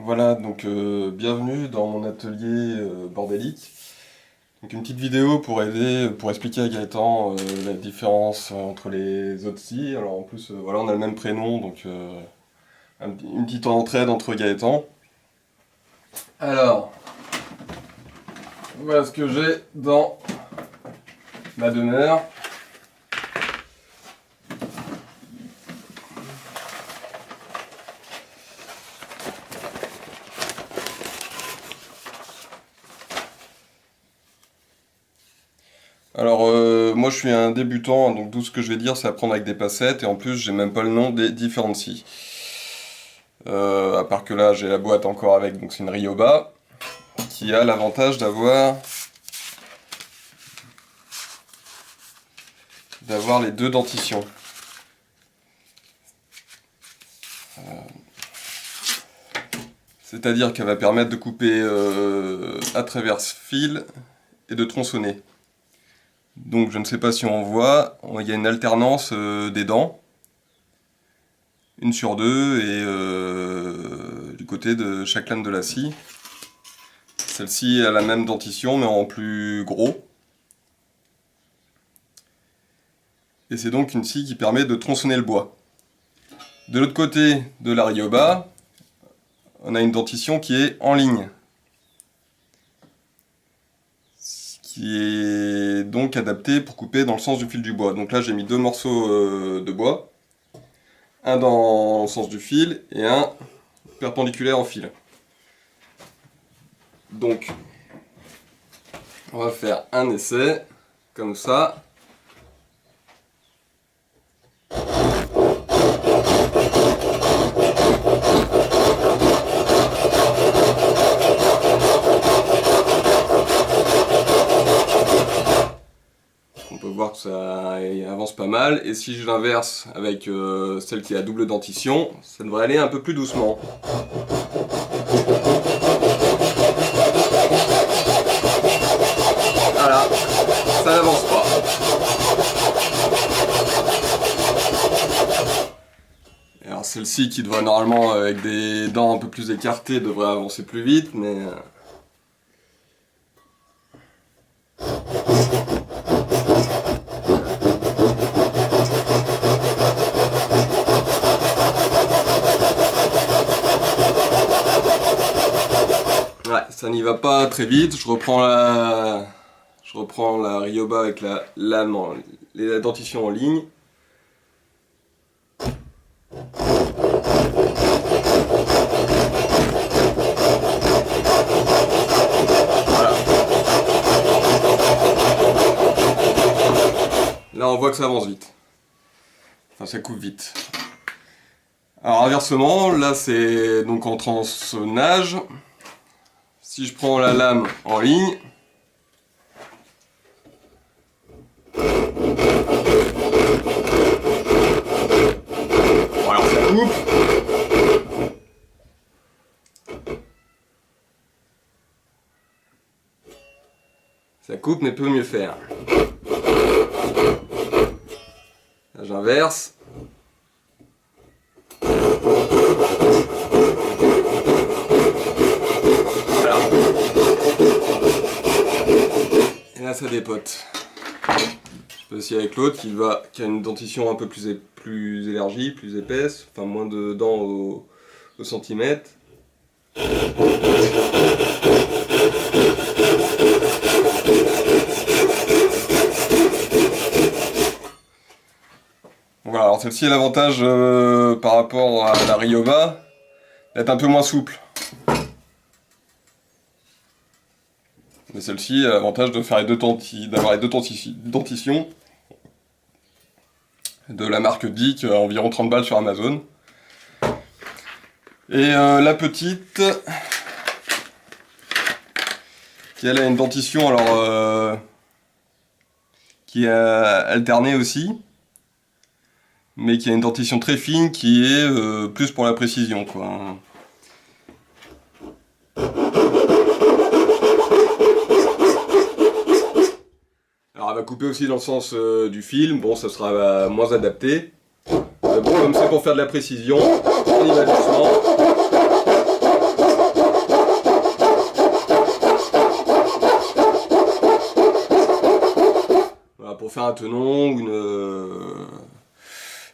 Voilà, donc bienvenue dans mon atelier bordélique. Donc une petite vidéo pour aider, pour expliquer à Gaëtan la différence entre les autres scies. Alors en plus, voilà, on a le même prénom, donc une petite entraide entre Gaëtan. Alors, voilà ce que j'ai dans ma demeure. Alors, moi je suis un débutant, donc tout ce que je vais dire c'est apprendre avec des passettes, et en plus j'ai même pas le nom des différentes scies. À part que là j'ai la boîte encore avec, donc c'est une Ryoba, qui a l'avantage d'avoir les deux dentitions. C'est-à-dire qu'elle va permettre de couper à travers fil et de tronçonner. Donc je ne sais pas si on voit, il y a une alternance des dents, une sur deux, et du côté de chaque lame de la scie. Celle-ci a la même dentition mais en plus gros. Et c'est donc une scie qui permet de tronçonner le bois. De l'autre côté de la Ryoba, on a une dentition qui est en ligne, qui est donc adaptée pour couper dans le sens du fil du bois. Donc là j'ai mis deux morceaux de bois, un dans le sens du fil et un perpendiculaire au fil. Donc on va faire un essai comme ça. On peut voir que ça avance pas mal, et si je l'inverse avec celle qui a double dentition, ça devrait aller un peu plus doucement. Voilà, ça n'avance pas. Et alors celle-ci qui devrait normalement, avec des dents un peu plus écartées, devrait avancer plus vite, mais... Ouais, ça n'y va pas très vite. Je reprends la Ryoba avec la dentition en ligne. Voilà. Là, on voit que ça avance vite. Enfin, ça coupe vite. Alors, inversement, là, c'est donc en tronçonnage. Si je prends la lame en ligne, bon, alors ça coupe. Ça coupe mais peut mieux faire. Là j'inverse. Et là ça dépote. Je peux aussi avec l'autre qui a une dentition un peu plus élargie, plus épaisse, enfin moins de dents au centimètre. Voilà, alors celle-ci a l'avantage par rapport à la Ryoba d'être un peu moins souple. Mais celle-ci a l'avantage de faire d'avoir les deux dentitions de la marque Dick, environ 30 balles sur Amazon. Et la petite, qui elle a une dentition alors qui est alternée aussi, mais qui a une dentition très fine qui est plus pour la précision, quoi. Alors elle va couper aussi dans le sens du film, bon ça sera moins adapté. Bon, comme c'est pour faire de la précision, on y va doucement. faire un tenon ou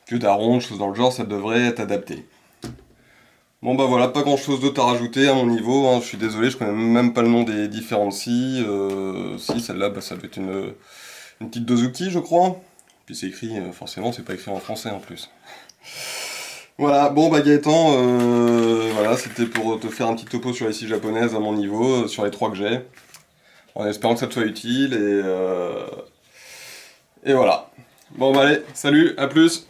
que d'aronde, chose dans le genre, ça devrait être adapté. Bon bah voilà, pas grand chose d'autre à rajouter à mon niveau, hein. Je suis désolé, je connais même pas le nom des différentes scies. Si, celle-là, bah, ça doit être une petite Dozuki, je crois. Puis c'est écrit, forcément, c'est pas écrit en français en plus. Voilà, bon bah Gaëtan, voilà, c'était pour te faire un petit topo sur les scies japonaises à mon niveau, sur les 3 que j'ai. En espérant que ça te soit utile, et voilà. Bon bah allez, salut, à plus!